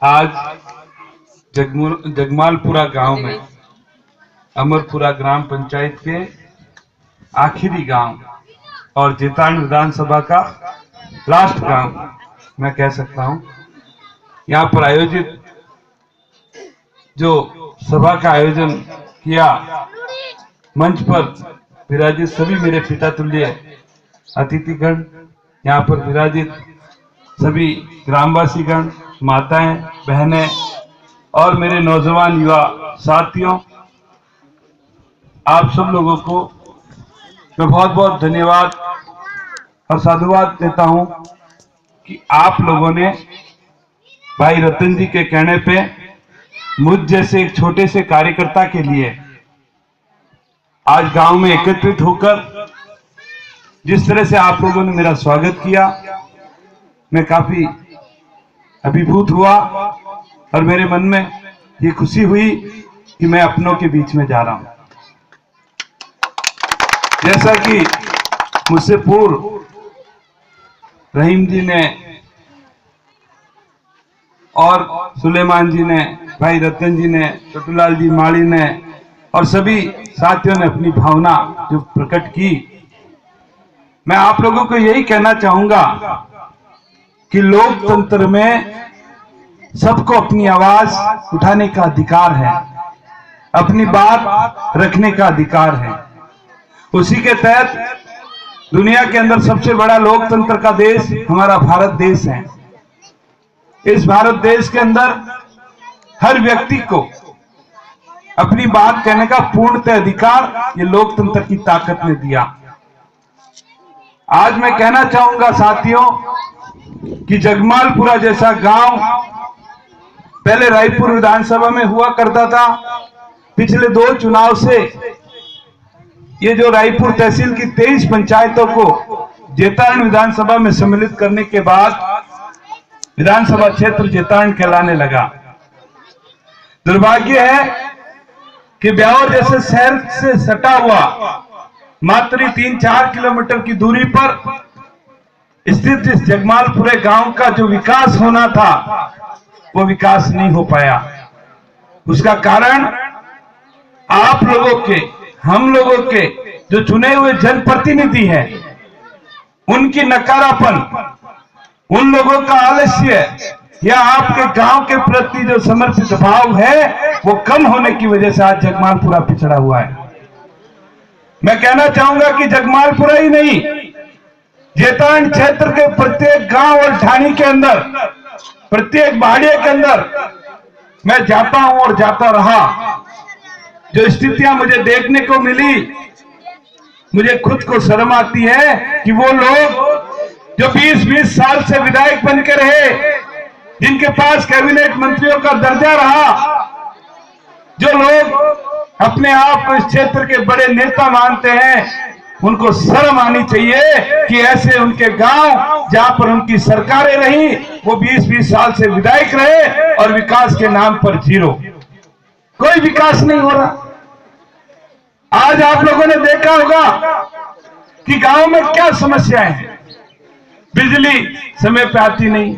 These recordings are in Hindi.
आज जगमालपुरा गांव में अमरपुरा ग्राम पंचायत के आखिरी गांव और जेतान विधानसभा का लास्ट गांव मैं कह सकता हूं, यहां पर आयोजित जो सभा का आयोजन किया, मंच पर विराजित सभी मेरे पिता तुल्य अतिथिगण, यहाँ पर विराजित सभी ग्रामवासीगण, माताएं, बहनें और मेरे नौजवान युवा साथियों, आप सब लोगों को मैं बहुत बहुत धन्यवाद और साधुवाद देता हूं कि आप लोगों ने भाई रतन जी के कहने पे मुझ जैसे एक छोटे से कार्यकर्ता के लिए आज गांव में एकत्रित होकर जिस तरह से आप लोगों ने मेरा स्वागत किया, मैं काफी अभिभूत हुआ और मेरे मन में ये खुशी हुई कि मैं अपनों के बीच में जा रहा हूं। जैसा कि मुझसे पूर्व रहीम जी ने और सुलेमान जी ने, भाई रतन जी ने, छोटूलाल जी माली ने और सभी साथियों ने अपनी भावना जो प्रकट की, मैं आप लोगों को यही कहना चाहूंगा कि लोकतंत्र में सबको अपनी आवाज उठाने का अधिकार है, अपनी बात रखने का अधिकार है। उसी के तहत दुनिया के अंदर सबसे बड़ा लोकतंत्र का देश हमारा भारत देश है। इस भारत देश के अंदर हर व्यक्ति को अपनी बात कहने का पूर्णतः अधिकार ये लोकतंत्र की ताकत ने दिया। आज मैं कहना चाहूंगा साथियों कि जगमालपुरा जैसा गांव पहले रायपुर विधानसभा में हुआ करता था। पिछले 2 चुनाव से ये जो रायपुर तहसील की 23 पंचायतों को जेतान विधानसभा में सम्मिलित करने के बाद विधानसभा क्षेत्र जेतान कहलाने लगा। दुर्भाग्य है कि ब्यावर जैसे शहर से सटा हुआ मात्र 3-4 किलोमीटर की दूरी पर स्थित इस जगमालपुरे गांव का जो विकास होना था वो विकास नहीं हो पाया। उसका कारण आप लोगों के, हम लोगों के जो चुने हुए जनप्रतिनिधि हैं उनकी नकारापन, उन लोगों का आलस्य या आपके गांव के प्रति जो समर्पित भाव है वो कम होने की वजह से आज जगमालपुरा पिछड़ा हुआ है। मैं कहना चाहूंगा कि जगमालपुरा ही नहीं, जेतान क्षेत्र के प्रत्येक गांव और ढाणी के अंदर, प्रत्येक बाड़िया के अंदर मैं जाता हूं और जाता रहा। जो स्थितियां मुझे देखने को मिली, मुझे खुद को शर्म आती है कि वो लोग जो 20-20 साल से विधायक बन के रहे, जिनके पास कैबिनेट मंत्रियों का दर्जा रहा, जो लोग अपने आप को इस क्षेत्र के बड़े नेता मानते हैं, उनको शर्म आनी चाहिए कि ऐसे उनके गांव जहां पर उनकी सरकारें रही वो 20-20 साल से विधायक रहे और विकास के नाम पर जीरो, कोई विकास नहीं हो रहा। आज आप लोगों ने देखा होगा कि गांव में क्या समस्याएं हैं। बिजली समय पे आती नहीं,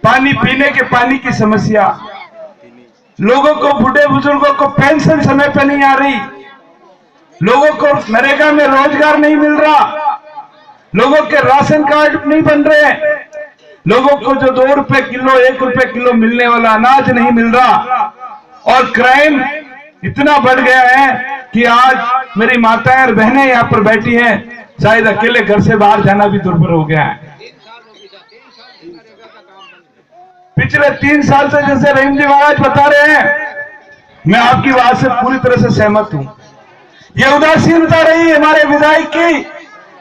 पानी, पीने के पानी की समस्या, लोगों को, बूढ़े बुजुर्गों को पेंशन समय पे नहीं आ रही, लोगों को नरेगा में रोजगार नहीं मिल रहा, लोगों के राशन कार्ड नहीं बन रहे, लोगों को जो 2 रुपए किलो, 1 रुपए किलो मिलने वाला अनाज नहीं मिल रहा, और क्राइम इतना बढ़ गया है कि आज मेरी माताएं और बहनें यहाँ पर बैठी हैं, शायद अकेले घर से बाहर जाना भी दुर्भर हो गया है। पिछले 3 साल से, जैसे रहीम जी महाराज बता रहे हैं, मैं आपकी बात से पूरी तरह से सहमत हूं। ये उदासीनता रही हमारे विधायक की,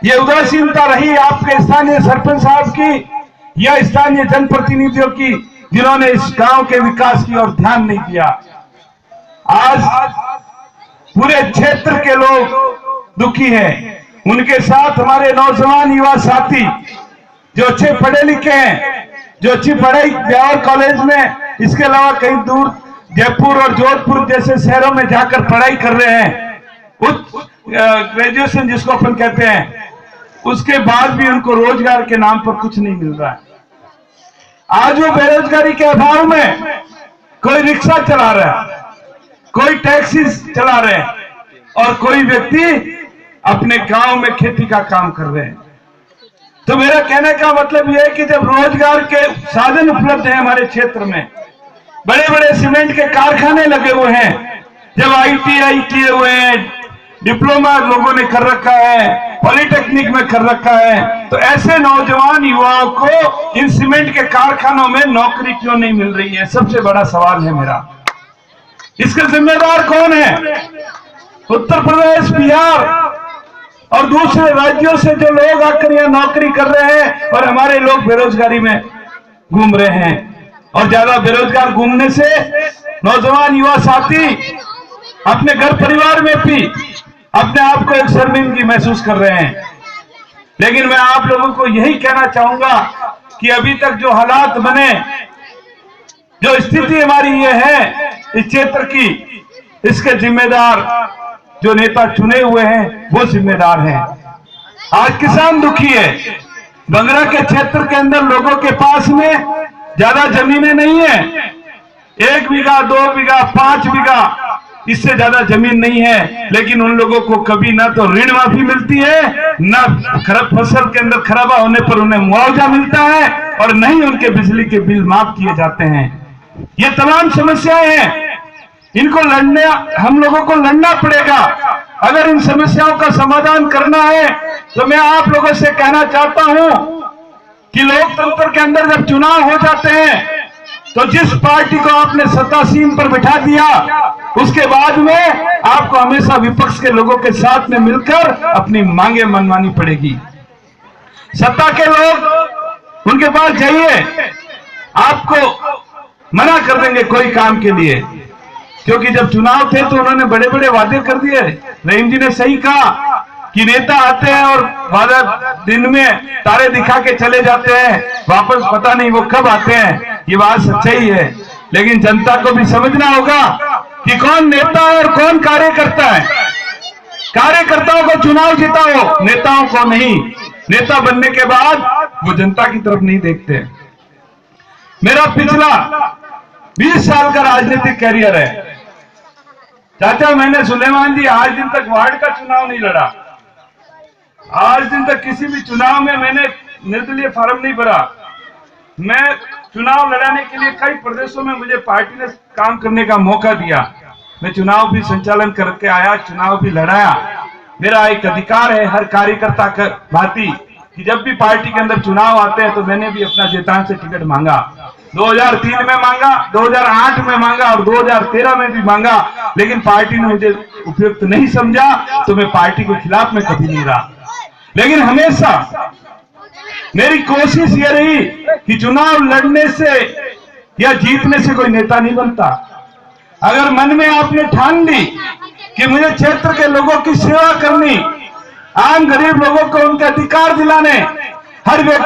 ये उदासीनता रही आपके स्थानीय सरपंच साहब की या स्थानीय जनप्रतिनिधियों की, जिन्होंने इस गांव के विकास की ओर ध्यान नहीं दिया। आज पूरे क्षेत्र के लोग दुखी हैं। उनके साथ हमारे नौजवान युवा साथी जो अच्छे पढ़े लिखे हैं, जो अच्छी पढ़ाई ब्यावर कॉलेज में, इसके अलावा कहीं दूर जयपुर और जोधपुर जैसे शहरों में जाकर पढ़ाई कर रहे हैं, उच्च ग्रेजुएशन जिसको अपन कहते हैं, उसके बाद भी उनको रोजगार के नाम पर कुछ नहीं मिल रहा है। आज वो बेरोजगारी के अभाव में कोई रिक्शा चला रहा है, कोई टैक्सी चला रहे हैं और कोई व्यक्ति अपने गांव में खेती का काम कर रहे हैं। तो मेरा कहने का मतलब यह है कि जब रोजगार के साधन उपलब्ध हैं हमारे क्षेत्र में, बड़े बड़े सीमेंट के कारखाने लगे हुए हैं, जब ITI किए हुए हैं, डिप्लोमा लोगों ने कर रखा है, पॉलिटेक्निक में कर रखा है, तो ऐसे नौजवान युवाओं को इन सीमेंट के कारखानों में नौकरी क्यों नहीं मिल रही है? सबसे बड़ा सवाल है मेरा। इसके जिम्मेदार कौन है? उत्तर प्रदेश, बिहार और दूसरे राज्यों से जो लोग आकर यहाँ नौकरी कर रहे हैं और हमारे लोग बेरोजगारी में घूम रहे हैं। और ज्यादा बेरोजगार घूमने से नौजवान युवा साथी अपने घर परिवार में भी अपने आप को एक शर्मिंदगी महसूस कर रहे हैं। लेकिन मैं आप लोगों को यही कहना चाहूंगा कि अभी तक जो हालात बने, जो स्थिति हमारी ये है इस क्षेत्र की, इसके जिम्मेदार जो नेता चुने हुए हैं वो जिम्मेदार हैं। आज किसान दुखी है। बंगरा के क्षेत्र के अंदर लोगों के पास में ज्यादा जमीनें नहीं है, 1 बीघा 2 बीघा 5 बीघा, इससे ज्यादा जमीन नहीं है, लेकिन उन लोगों को कभी ना तो ऋण माफी मिलती है, ना फसल के अंदर खराबा होने पर उन्हें मुआवजा मिलता है, और न ही उनके बिजली के बिल माफ किए जाते हैं। ये तमाम समस्याएं हैं, इनको लड़ने हम लोगों को लड़ना पड़ेगा। अगर इन समस्याओं का समाधान करना है तो मैं आप लोगों से कहना चाहता हूं कि लोकतंत्र के अंदर जब चुनाव हो जाते हैं तो जिस पार्टी को आपने सत्तासीन पर बिठा दिया, उसके बाद में आपको हमेशा विपक्ष के लोगों के साथ में मिलकर अपनी मांगे मनवानी पड़ेगी। सत्ता के लोग उनके पास जाइए, आपको मना कर देंगे कोई काम के लिए, क्योंकि जब चुनाव थे तो उन्होंने बड़े बड़े वादे कर दिए। रहीम जी ने सही कहा कि नेता आते हैं और वादा दिन में तारे दिखा के चले जाते हैं, वापस पता नहीं वो कब आते हैं। ये बात सच्चाई है, लेकिन जनता को भी समझना होगा कि कौन नेता है और कौन कार्यकर्ता है। कार्यकर्ताओं को चुनाव जिताओ, नेताओं को नहीं। नेता बनने के बाद वो जनता की तरफ नहीं देखते। मेरा पिछला 20 साल का राजनीतिक कैरियर है। चाचा, मैंने सुलेमान जी आज दिन तक वार्ड का चुनाव नहीं लड़ा, आज दिन तक किसी भी चुनाव में मैंने निर्दलीय फॉर्म नहीं भरा। मैं चुनाव लड़ाने के लिए कई प्रदेशों में मुझे पार्टी ने काम करने का मौका दिया। मैं चुनाव भी संचालन करके आया, चुनाव भी लड़ाया। मेरा एक अधिकार है हर कार्यकर्ता का भांति कि जब भी पार्टी के अंदर चुनाव आते हैं तो मैंने भी अपना जैतान से टिकट मांगा। 2003 में मांगा, 2008 में मांगा और 2013 में भी मांगा, लेकिन पार्टी ने मुझे उपयुक्त नहीं समझा, तो मैं पार्टी के खिलाफ में कभी नहीं रहा। लेकिन हमेशा मेरी कोशिश ये रही कि चुनाव लड़ने से या जीतने से कोई नेता नहीं बनता। अगर मन में आपने ठान ली कि मुझे क्षेत्र के लोगों की सेवा करनी, आम गरीब लोगों को उनके अधिकार दिलाने, हर व्यक्ति